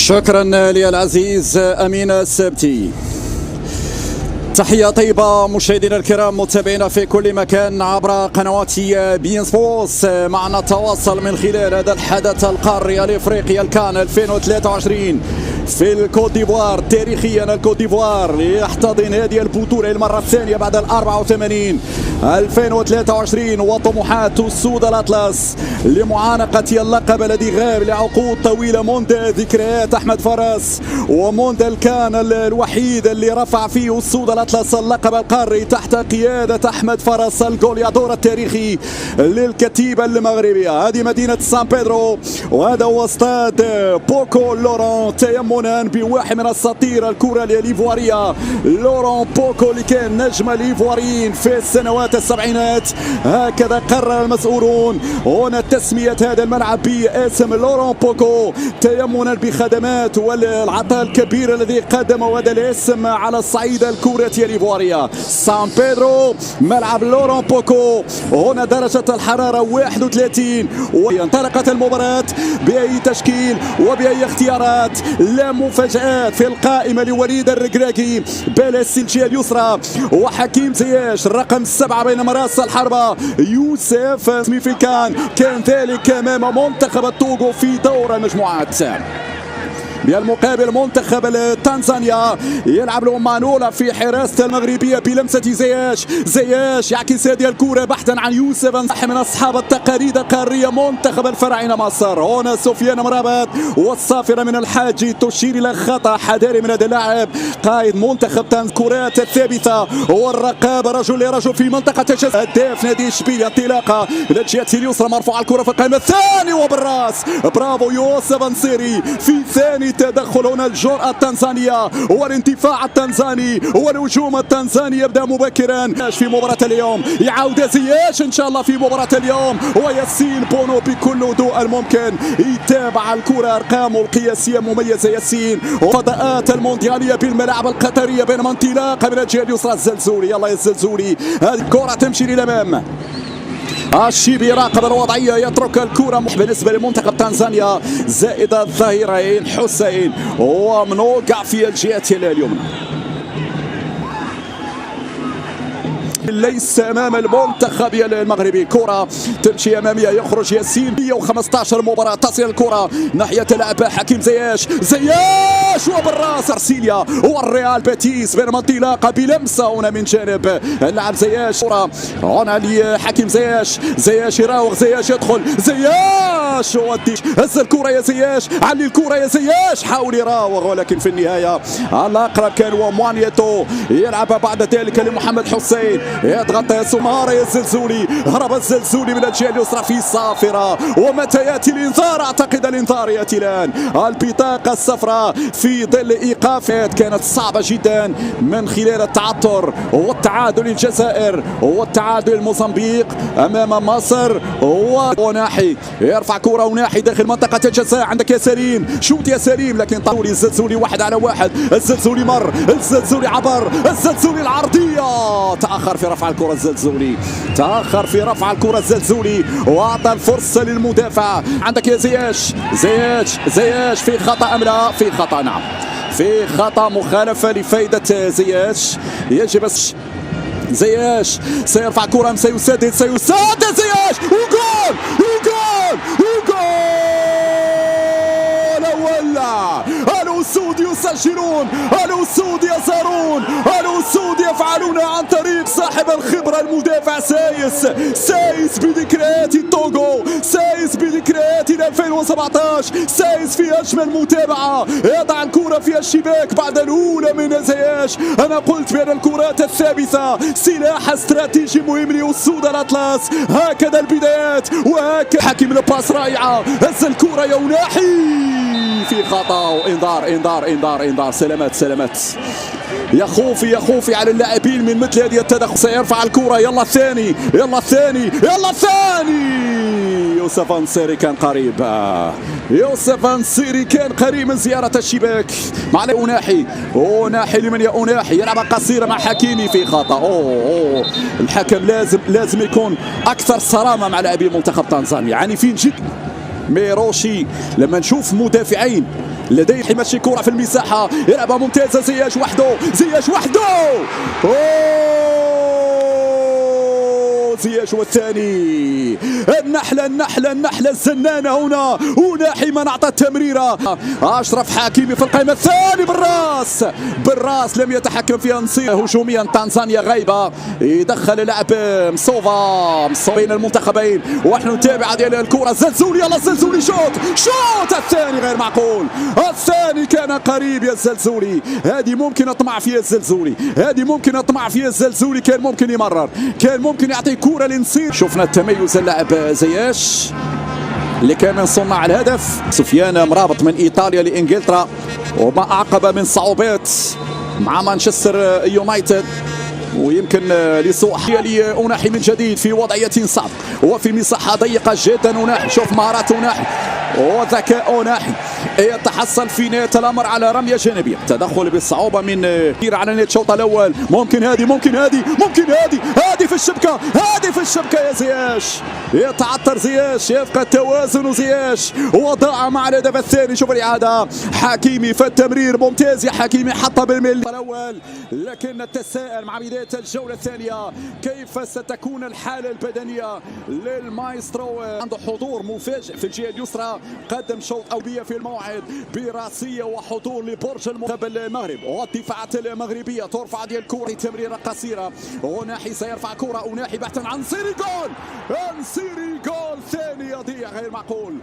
شكرا لي العزيز أمين السبتي. تحية طيبة مشاهدينا الكرام متابعينا في كل مكان عبر قنوات بين سبورتس. معنا تواصل من خلال هذا الحدث القاري الافريقي الكان 2023 في الكوت ديفوار. تاريخيا الكوت ديفوار يحتضن هذه البطولة المرة الثانية بعد 84 2023 وطموحات السود الأطلس لمعانقة اللقب الذي غاب لعقود طويلة منذ ذكريات أحمد فرس ومنذ الكان الوحيد اللي رفع فيه السود الأطلس اللقب القاري تحت قيادة أحمد فرس الجوليادور التاريخي للكتيبة المغربية. هذه مدينة سان بيدرو وهذا هو استاد بوكو لورون تيمنا بواحد من اساطير الكرة الإيفوارية لورون بوكو اللي كان نجم الإيفواريين في السنوات السبعينات. هكذا قرر المسؤولون هنا تسمية هذا الملعب باسم لورون بوكو تيمنا بخدمات والعطاء الكبير الذي قدمه هذا الاسم على الصعيد الكرة الإيفوارية. سان بيدرو ملعب لورون بوكو هنا درجة الحرارة 31 وانطلقت المباراة بأي تشكيل وبأي اختيارات. لا مفاجآت في القائمة لوليد الركراكي بلا السلجية اليسرى وحكيم زياش الرقم 7 بين مراس الحربة. يوسف اسمي في الكان كان ذلك أمام منتخب التوغو في دور المجموعات. بالمقابل منتخب تنزانيا يلعب له مانولا في حراسة المغربية بلمسة زياش يعكس هذه الكرة بحثا عن يوسف من أصحاب التقاليد القارية منتخب الفراعنة مصر. هنا سفيان مرابط والصافرة من الحاجي تشير إلى خطأ حذاري من هذا اللاعب قائد منتخب الكرات الثابتة والرقابة رجل لرجل في منطقة الجزاء. هداف نادي اشبيلية انطلاقة إلى الجهة اليسرى مرفوعة الكرة في القائمة الثاني وبالراس برافو يوسف نصيري في ثاني تدخل. هنا الجرأة التنزانية والاندفاع التنزاني والهجوم التنزاني يبدأ مبكرا في مباراة اليوم. يعود زياش إن شاء الله في مباراة اليوم وياسين بونو بكل هدوء الممكن يتابع الكرة أرقامه القياسية مميزة ياسين. فضاءات المونديالية بالملاعب القطرية بينما انطلاقة من الجهة اليسرى الزلزولي. يلا يا الزلزولي هذه الكرة تمشي للأمام. الشيبي يراقب الوضعية يترك الكرة بالنسبة لمنتخب تنزانيا زائد الظهيرين حسين ومنوقع في الجهة اليمنى. ليس امام المنتخب المغربي. كرة تمشي اماميه يخرج ياسين 115 مباراة تصل الكرة ناحية لاعب حكيم زياش وبالراس ارسيليا والريال بيتيس بينما انطلاقة بلمسة هنا من جانب اللاعب زياش. كرة هنا لحكيم زياش يراوغ زياش يدخل زياش وديش هز الكرة يا زياش علي الكرة يا زياش حاول يراوغ ولكن في النهاية الاقرب كان هو موانيتو يلعب بعد ذلك لمحمد حسين يضغط يا سمارة يا الزلزولي هرب الزلزولي من الجهة اليسرى في صافرة ومتى يأتي الإنذار أعتقد الإنذار يأتي الآن. البطاقة الصفراء في ظل إيقافات كانت صعبة جدا من خلال التعثر والتعادل الجزائر والتعادل موزمبيق أمام مصر. وناحي يرفع كرة وناحي داخل منطقة الجزاء عندك يا سليم شوت يا سليم لكن طولي الزلزولي 1 على 1. الزلزولي مر الزلزولي عبر الزلزولي العرضية تأخر في رفع الكرة الزلزولي وأعطى الفرصة للمدافع. عندك يا زياش في خطأ أم لا؟ في خطأ نعم في خطأ مخالفة لفائدة زياش. يجب زياش سيرفع كرة سيسدد زياش وجول ولا الأسود يسجلون الأسود يظهرون الأسود يفعلون عن طريق صاحب الخبرة المدافع سايس بذكريات التوغو سايس بذكريات 2017 سايس في أجمل متابعة يضع الكرة في الشباك بعد الأولى من زياش. أنا قلت بأن الكرات الثابتة سلاح استراتيجي مهم لأسود الأطلس. هكذا البدايات وهكذا حكيم الباس رائعة هز الكرة يوناحي في خطأ. انذار سلامات يا خوفي على اللاعبين من مثل هذه التدخل. سيرفع الكرة يلا الثاني يوسف نصيري كان قريب من زيارة الشباك مع أوناحي لمن يا أوناحي يلعب قصيرة مع حكيمي في خطأ. الحكم لازم يكون أكثر صرامة مع لاعبي منتخب تنزانيا عنيفين جدا. ميروشي لما نشوف مدافعين لديه يمشي كرة في المساحة، يلعبها ممتازة. زياش وحده، زياش وحده. زياش والثاني. النحلة الزنانة هنا. وناحي من أعطى التمريرة. أشرف حكيمي في القائمة الثاني بالراس لم يتحكم فيها نصير. هجوميا تنزانيا غايبة. يدخل اللاعب مصوفا بين المنتخبين، ونحن نتابع ديال الكرة. الزلزولي، يلا الزلزولي شوت الثاني غير معقول. الثاني كان قريب يا الزلزولي. هذه ممكن أطمع فيها الزلزولي، كان ممكن يمرر، كان ممكن يعطي كرة لنصير. شفنا التميز اللاعب زياش اللي كان من صناع الهدف. سفيان مرابط من ايطاليا لانجلترا، وما اعقب من صعوبات مع مانشستر يونايتد، ويمكن لسوء لأوناحي من جديد في وضعية صعب وفي مساحة ضيقة جدا. أوناحي، شوف مهارات أوناحي وذكاء أوناحي، يتحصل في نهاية الأمر على رمية جانبية. تدخل بالصعوبة من على نهاية الشوط الأول. ممكن هذه في الشبكة يا زياش. يتعثر زياش، يفقد التوازن زياش، وضاع مع الهدف الثاني. شوف الإعادة، حكيمي في التمرير ممتاز يا حكيمي، حطها بالميل الأول. لكن نتساءل مع بداية الجولة الثانية كيف ستكون الحالة البدنية للمايسترو. عنده حضور مفاجئ في الجهة اليسرى، قدم شوط أوبية في الموعد براسية وحضور لبرج المنتخب المغرب. والدفاعات المغربية ترفع ديال الكرة، تمريرة قصيرة. أوناحي سيرفع كرة، أوناحي بحثا عن نصيري. جول ثاني يضيع غير معقول.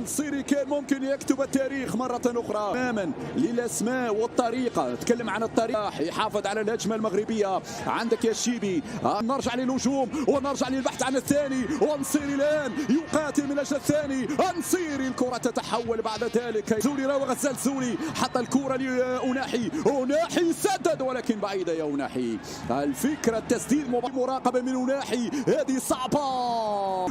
نصيري كان ممكن يكتب التاريخ مرة أخرى. تماما للأسماء والطريقة، تكلم عن الطريقة، يحافظ على الهجمة المغربية. عندك يا شيبي، نرجع للهجوم ونرجع للبحث عن الثاني. ونصيري الآن يقاتل من أجل الثاني. نصيري الكرة تتحول بعد ذلك. زولي راوغ الزلزولي، حط الكرة لأوناحي. أوناحي سدد ولكن بعيدة يا أوناحي. الفكرة التسديد مراقبة من أوناحي، هذه صعبة.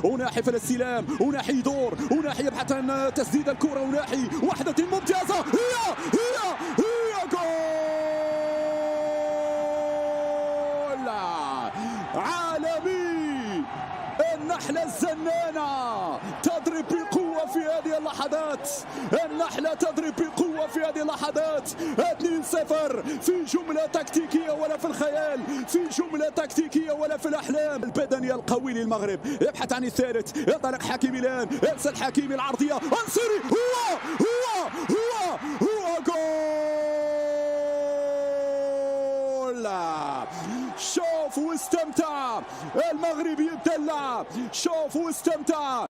أوناحي في الاستلام، أوناحي يدور، أوناحي يبحث عن تسديد الكرة. أوناحي وحدة ممتازة، هي جول عالمي. النحلة الزنانة تضرب بقوة في هذه اللحظات. النحلة تضرب بقوة في هذه اللحظات. 2-0 في جملة تكتيكية ولا في الخيال، في جملة تكتيكية ولا في الأحلام. البدني القوي للمغرب يبحث عن الثالث. ينطلق حكيمي الآن، يرسل حكيمي العرضية. أنصيري هو جول. شوف واستمتع المغربي، يتدلع. شوف واستمتع